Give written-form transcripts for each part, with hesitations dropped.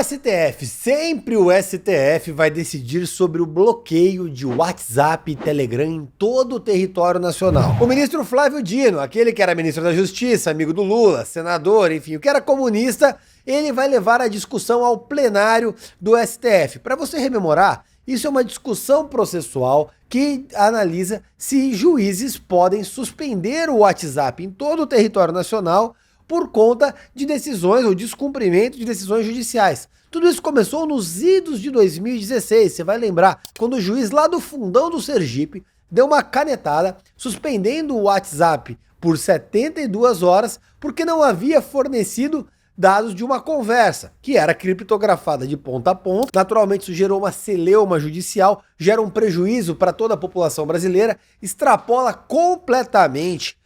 STF, sempre o STF vai decidir sobre o bloqueio de WhatsApp e Telegram em todo o território nacional. O ministro Flávio Dino, aquele que era ministro da Justiça, amigo do Lula, senador, enfim, o que era comunista, ele vai levar a discussão ao plenário do STF. Para você rememorar, isso é uma discussão processual que analisa se juízes podem suspender o WhatsApp em todo o território nacional por conta de decisões ou descumprimento de decisões judiciais. Tudo isso começou nos idos de 2016, você vai lembrar, quando o juiz lá do fundão do Sergipe deu uma canetada suspendendo o WhatsApp por 72 horas porque não havia fornecido dados de uma conversa, que era criptografada de ponta a ponta. Naturalmente isso gerou uma celeuma judicial, gera um prejuízo para toda a população brasileira, extrapola completamente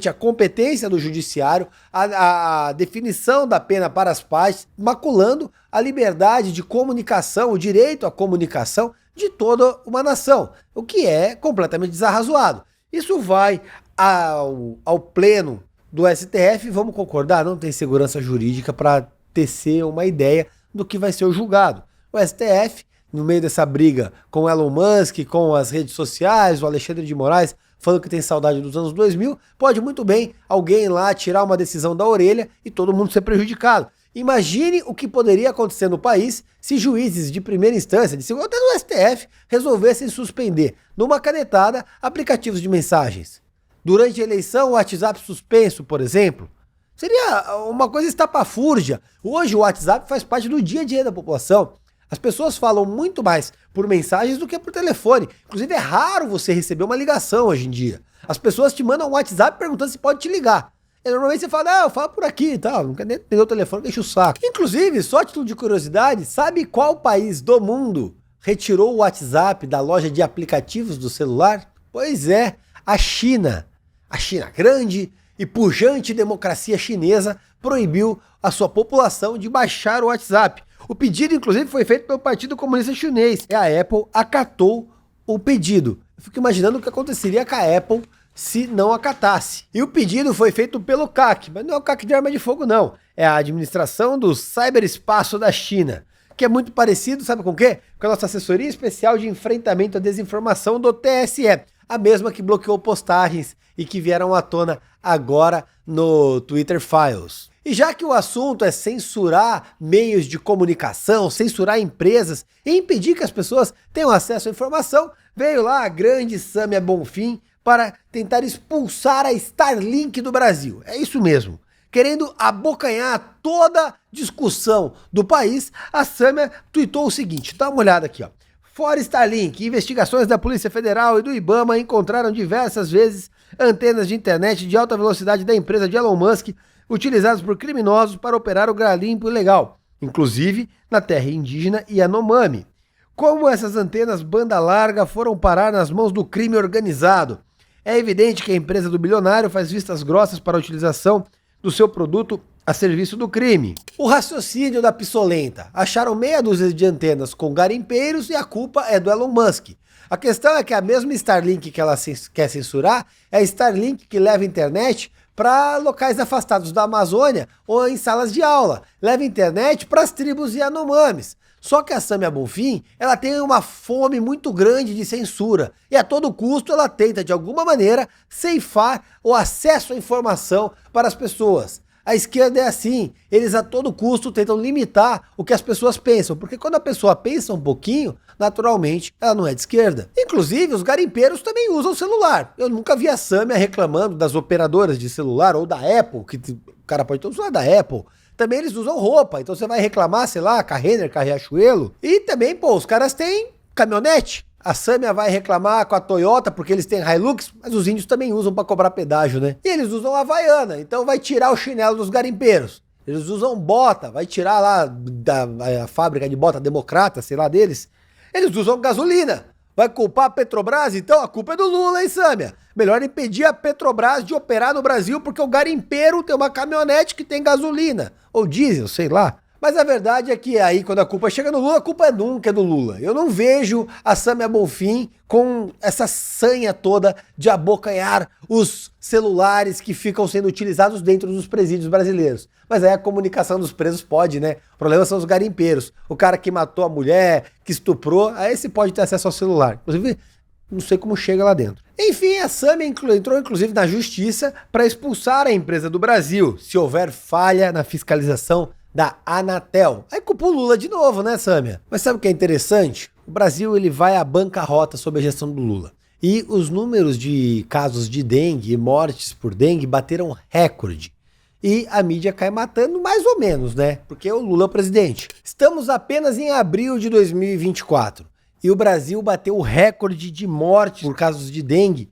a competência do judiciário, a definição da pena para as partes, maculando a liberdade de comunicação, o direito à comunicação de toda uma nação, o que é completamente desarrazoado. Isso vai ao pleno do STF, vamos concordar, não tem segurança jurídica para tecer uma ideia do que vai ser o julgado. O STF, no meio dessa briga com o Elon Musk, com as redes sociais, o Alexandre de Moraes falando que tem saudade dos anos 2000, pode muito bem alguém lá tirar uma decisão da orelha e todo mundo ser prejudicado. Imagine o que poderia acontecer no país se juízes de primeira instância, de segunda, até no STF, resolvessem suspender, numa canetada, aplicativos de mensagens. Durante a eleição, o WhatsApp suspenso, por exemplo, seria uma coisa estapafúrdia. Hoje o WhatsApp faz parte do dia a dia da população. As pessoas falam muito mais por mensagens do que por telefone. Inclusive é raro você receber uma ligação hoje em dia. As pessoas te mandam um WhatsApp perguntando se pode te ligar. E normalmente você fala, eu falo por aqui e tal, não quer nem atender o telefone, deixa o saco. Inclusive, só a título de curiosidade, sabe qual país do mundo retirou o WhatsApp da loja de aplicativos do celular? Pois é, a China. A China, grande e pujante democracia chinesa, proibiu a sua população de baixar o WhatsApp. O pedido, inclusive, foi feito pelo Partido Comunista Chinês. E a Apple acatou o pedido. Eu fico imaginando o que aconteceria com a Apple se não acatasse. E o pedido foi feito pelo CAC, mas não é o CAC de arma de fogo, não. É a Administração do Cyberespaço da China, que é muito parecido, sabe com o quê? Com a nossa Assessoria Especial de Enfrentamento à Desinformação do TSE, a mesma que bloqueou postagens e que vieram à tona agora no Twitter Files. E já que o assunto é censurar meios de comunicação, censurar empresas e impedir que as pessoas tenham acesso à informação, veio lá a grande Sâmia Bonfim para tentar expulsar a Starlink do Brasil. É isso mesmo. Querendo abocanhar toda discussão do país, a Sâmia tuitou o seguinte, dá uma olhada aqui, ó. Fora Starlink, investigações da Polícia Federal e do IBAMA encontraram diversas vezes antenas de internet de alta velocidade da empresa de Elon Musk utilizadas por criminosos para operar o garimpo ilegal, inclusive na terra indígena Yanomami. Como essas antenas banda larga foram parar nas mãos do crime organizado? É evidente que a empresa do bilionário faz vistas grossas para a utilização do seu produto a serviço do crime. O raciocínio da Pissolenta. Acharam meia dúzia de antenas com garimpeiros e a culpa é do Elon Musk. A questão é que a mesma Starlink que ela quer censurar é a Starlink que leva internet para locais afastados da Amazônia ou em salas de aula. Leva internet para as tribos Yanomamis. Só que a Sâmia Bonfim, ela tem uma fome muito grande de censura e a todo custo ela tenta de alguma maneira ceifar o acesso à informação para as pessoas. A esquerda é assim, eles a todo custo tentam limitar o que as pessoas pensam, porque quando a pessoa pensa um pouquinho, naturalmente ela não é de esquerda. Inclusive os garimpeiros também usam celular. Eu nunca vi a Sâmia reclamando das operadoras de celular ou da Apple, que o cara pode ter o celular da Apple. Também eles usam roupa, então você vai reclamar, sei lá, com a Renner, com a Riachuelo. E também, os caras têm caminhonete. A Sâmia vai reclamar com a Toyota porque eles têm Hilux, mas os índios também usam para cobrar pedágio, né? E eles usam Havaiana, então vai tirar o chinelo dos garimpeiros. Eles usam bota, vai tirar lá a fábrica de bota democrata, sei lá deles. Eles usam gasolina. Vai culpar a Petrobras? Então a culpa é do Lula, hein, Sâmia? Melhor impedir a Petrobras de operar no Brasil porque o garimpeiro tem uma caminhonete que tem gasolina. Ou diesel, sei lá. Mas a verdade é que aí, quando a culpa chega no Lula, a culpa nunca é do Lula. Eu não vejo a Samia Bonfim com essa sanha toda de abocanhar os celulares que ficam sendo utilizados dentro dos presídios brasileiros. Mas aí a comunicação dos presos pode, né? O problema são os garimpeiros. O cara que matou a mulher, que estuprou, aí esse pode ter acesso ao celular. Inclusive, não sei como chega lá dentro. Enfim, a Samia entrou inclusive na justiça para expulsar a empresa do Brasil, se houver falha na fiscalização da Anatel. Aí culpou o Lula de novo, né, Samia? Mas sabe o que é interessante? O Brasil ele vai à bancarrota sob a gestão do Lula. E os números de casos de dengue e mortes por dengue bateram recorde. E a mídia cai matando mais ou menos, né? Porque o Lula é o presidente. Estamos apenas em abril de 2024. E o Brasil bateu o recorde de mortes por casos de dengue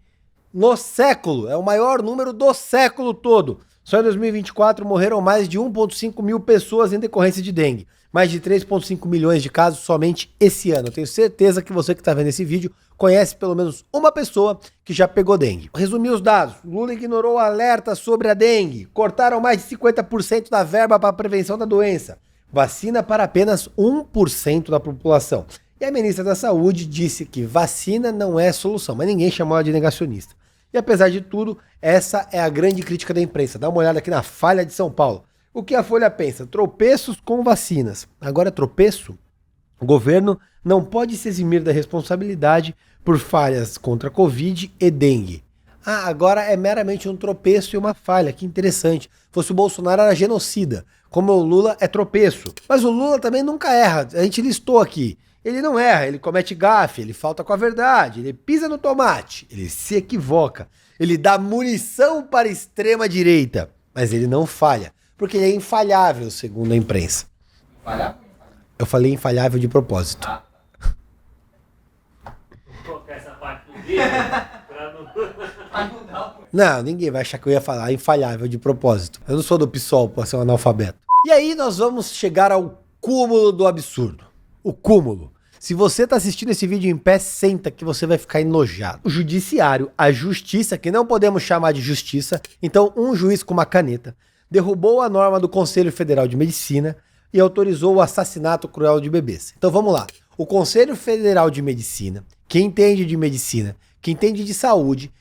no século. É o maior número do século todo. Só em 2024 morreram mais de 1,5 mil pessoas em decorrência de dengue. Mais de 3,5 milhões de casos somente esse ano. Eu tenho certeza que você que está vendo esse vídeo conhece pelo menos uma pessoa que já pegou dengue. Resumir os dados. Lula ignorou o alerta sobre a dengue. Cortaram mais de 50% da verba para a prevenção da doença. Vacina para apenas 1% da população. E a ministra da Saúde disse que vacina não é solução, mas ninguém chamou ela de negacionista. E apesar de tudo, essa é a grande crítica da imprensa. Dá uma olhada aqui na Folha de São Paulo. O que a Folha pensa? Tropeços com vacinas. Agora tropeço? O governo não pode se eximir da responsabilidade por falhas contra a Covid e dengue. Ah, agora é meramente um tropeço e uma falha. Que interessante. Se fosse o Bolsonaro era genocida, como o Lula é tropeço. Mas o Lula também nunca erra. A gente listou aqui. Ele não erra, ele comete gafe, ele falta com a verdade, ele pisa no tomate, ele se equivoca, ele dá munição para a extrema-direita, mas ele não falha, porque ele é infalhável, segundo a imprensa. Falhável? Eu falei infalhável de propósito. Vou colocar essa parte no vídeo pra não... Não, ninguém vai achar que eu ia falar infalhável de propósito. Eu não sou do PSOL para ser um analfabeto. E aí nós vamos chegar ao cúmulo do absurdo. O cúmulo. Se você tá assistindo esse vídeo em pé, senta que você vai ficar enojado. O judiciário, a justiça, que não podemos chamar de justiça, então um juiz com uma caneta, derrubou a norma do Conselho Federal de Medicina e autorizou o assassinato cruel de bebês. Então vamos lá. O Conselho Federal de Medicina, que entende de medicina, que entende de saúde,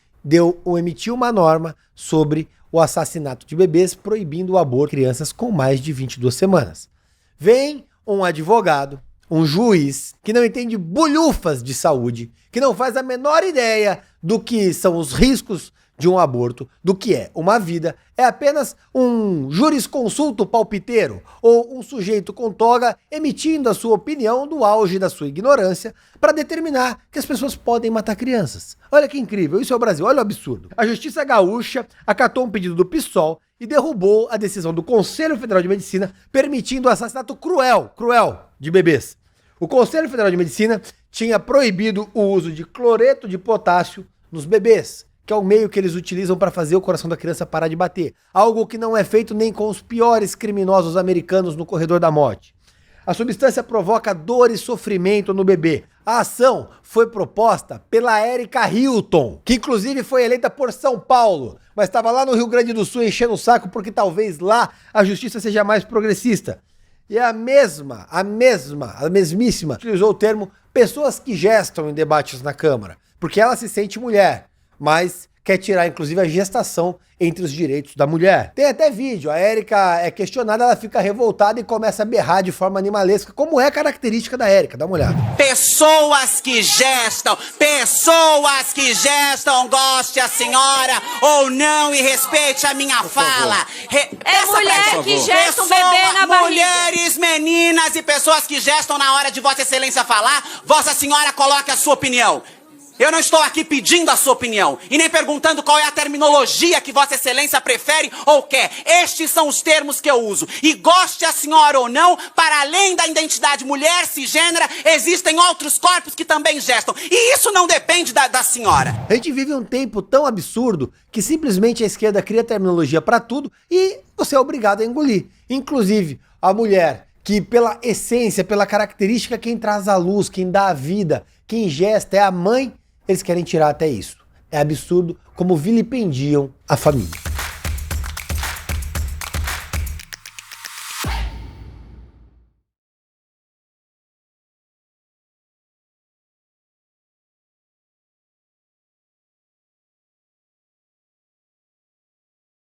emitiu uma norma sobre o assassinato de bebês, proibindo o aborto de crianças com mais de 22 semanas. Vem um advogado, um juiz que não entende bulhufas de saúde, que não faz a menor ideia do que são os riscos de um aborto, do que é uma vida, é apenas um jurisconsulto palpiteiro ou um sujeito com toga emitindo a sua opinião do auge da sua ignorância para determinar que as pessoas podem matar crianças. Olha que incrível, isso é o Brasil, olha o absurdo. A Justiça Gaúcha acatou um pedido do PSOL e derrubou a decisão do Conselho Federal de Medicina permitindo o assassinato cruel de bebês. O Conselho Federal de Medicina tinha proibido o uso de cloreto de potássio nos bebês, que é o meio que eles utilizam para fazer o coração da criança parar de bater. Algo que não é feito nem com os piores criminosos americanos no corredor da morte. A substância provoca dor e sofrimento no bebê. A ação foi proposta pela Erika Hilton, que inclusive foi eleita por São Paulo, mas estava lá no Rio Grande do Sul enchendo o saco porque talvez lá a justiça seja mais progressista. E a mesmíssima, utilizou o termo pessoas que gestam em debates na Câmara, porque ela se sente mulher, mas quer tirar inclusive a gestação entre os direitos da mulher. Tem até vídeo, a Erika é questionada, ela fica revoltada e começa a berrar de forma animalesca, como é característica da Erika, dá uma olhada. Pessoas que gestam, goste a senhora ou não e respeite a minha fala. É mulher que gesta um bebê na barriga. Mulheres, meninas e pessoas que gestam na hora de Vossa Excelência falar, Vossa Senhora coloque a sua opinião. Eu não estou aqui pedindo a sua opinião e nem perguntando qual é a terminologia que Vossa Excelência prefere ou quer. Estes são os termos que eu uso. E goste a senhora ou não, para além da identidade mulher, cisgênera, existem outros corpos que também gestam. E isso não depende da senhora. A gente vive um tempo tão absurdo que simplesmente a esquerda cria terminologia para tudo e você é obrigado a engolir. Inclusive, a mulher, que pela essência, pela característica, quem traz a luz, quem dá a vida, quem gesta é a mãe, eles querem tirar até isso. É absurdo como vilipendiam a família.